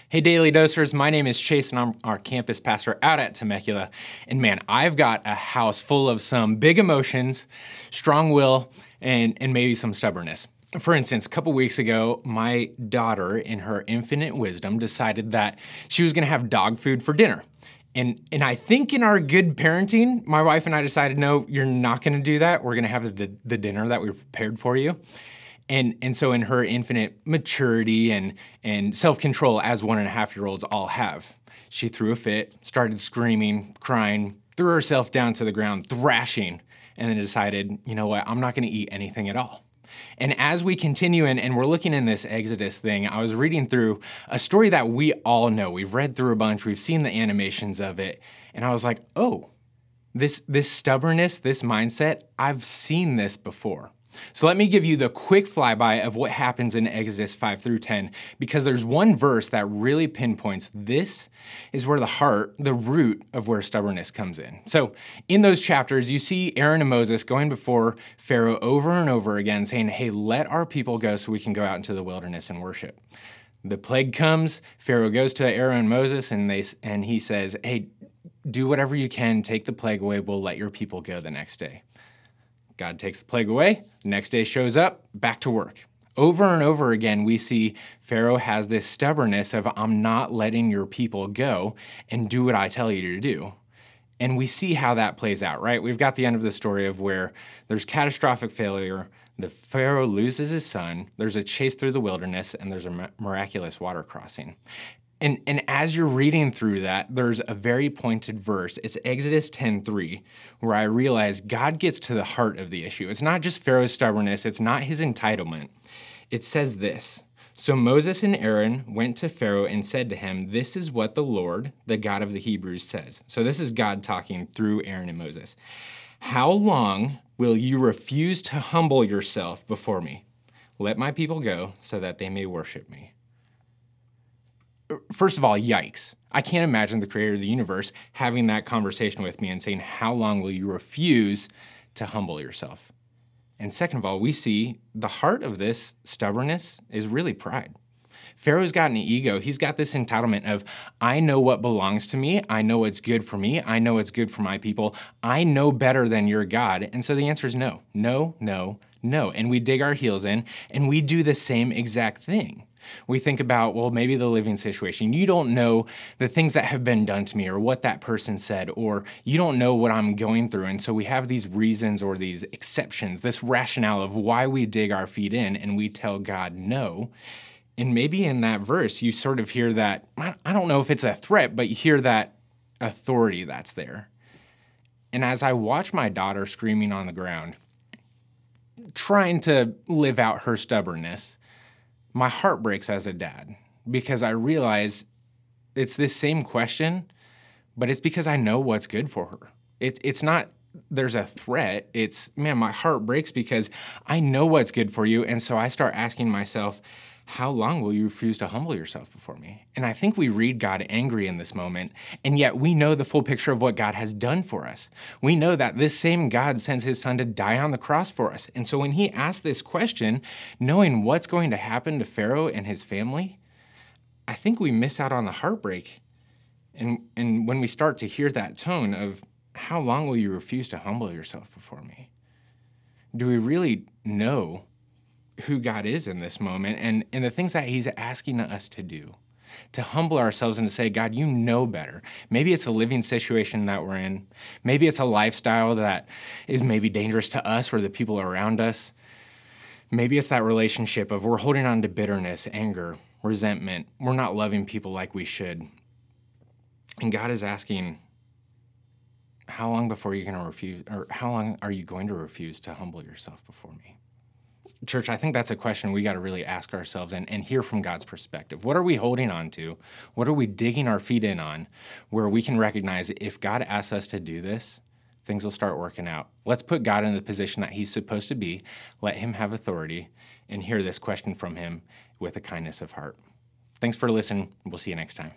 Hey, Daily Dosers, my name is Chase and I'm our campus pastor out at Temecula. And man, I've got a house full of some big emotions, strong will, and maybe some stubbornness. For instance, a couple weeks ago, my daughter, in her infinite wisdom, decided that she was gonna have dog food for dinner. And I think in our good parenting, my wife and I decided, no, you're not gonna do that. We're gonna have the dinner that we prepared for you. And so in her infinite maturity and self-control as 1.5-year-olds all have, she threw a fit, started screaming, crying, threw herself down to the ground, thrashing, and then decided, you know what, I'm not gonna eat anything at all. And as we continue and we're looking in this Exodus thing, I was reading through a story that we all know. We've read through a bunch, we've seen the animations of it, and I was like, oh, this stubbornness, this mindset, I've seen this before. So let me give you the quick flyby of what happens in Exodus 5 through 10, because there's one verse that really pinpoints this is where the root of where stubbornness comes in. So in those chapters, you see Aaron and Moses going before Pharaoh over and over again saying, hey, let our people go so we can go out into the wilderness and worship. The plague comes, Pharaoh goes to Aaron and Moses and he says, hey, do whatever you can, take the plague away, we'll let your people go the next day. God takes the plague away, the next day shows up, back to work. Over and over again, we see Pharaoh has this stubbornness of, I'm not letting your people go and do what I tell you to do. And we see how that plays out, right? We've got the end of the story of where there's catastrophic failure, the Pharaoh loses his son, there's a chase through the wilderness, and there's a miraculous water crossing. And as you're reading through that, there's a very pointed verse. It's Exodus 10:3, where I realize God gets to the heart of the issue. It's not just Pharaoh's stubbornness. It's not his entitlement. It says this, so Moses and Aaron went to Pharaoh and said to him, this is what the Lord, the God of the Hebrews, says. So this is God talking through Aaron and Moses. How long will you refuse to humble yourself before me? Let my people go so that they may worship me. First of all, yikes. I can't imagine the creator of the universe having that conversation with me and saying, how long will you refuse to humble yourself? And second of all, we see the heart of this stubbornness is really pride. Pharaoh's got an ego. He's got this entitlement of, I know what belongs to me. I know what's good for me. I know what's good for my people. I know better than your God. And so the answer is no, no, no, no. And we dig our heels in and we do the same exact thing. We think about, well, maybe the living situation. You don't know the things that have been done to me or what that person said, or you don't know what I'm going through. And so we have these reasons or these exceptions, this rationale of why we dig our feet in and we tell God no. And maybe in that verse, you sort of hear that, I don't know if it's a threat, but you hear that authority that's there. And as I watch my daughter screaming on the ground, trying to live out her stubbornness, my heart breaks as a dad because I realize it's this same question, but it's because I know what's good for her. It's not there's a threat. It's, man, my heart breaks because I know what's good for you. And so I start asking myself, how long will you refuse to humble yourself before me? And I think we read God angry in this moment, and yet we know the full picture of what God has done for us. We know that this same God sends his son to die on the cross for us. And so when he asked this question, knowing what's going to happen to Pharaoh and his family, I think we miss out on the heartbreak. And when we start to hear that tone of, how long will you refuse to humble yourself before me? Do we really know who God is in this moment and the things that he's asking us to do, to humble ourselves and to say, God, you know better. Maybe it's a living situation that we're in. Maybe it's a lifestyle that is maybe dangerous to us or the people around us. Maybe it's that relationship of we're holding on to bitterness, anger, resentment. We're not loving people like we should. And God is asking, how long before you're going to refuse, or how long are you going to refuse to humble yourself before me? Church, I think that's a question we got to really ask ourselves and hear from God's perspective. What are we holding on to? What are we digging our feet in on where we can recognize if God asks us to do this, things will start working out. Let's put God in the position that he's supposed to be, let him have authority, and hear this question from him with a kindness of heart. Thanks for listening. We'll see you next time.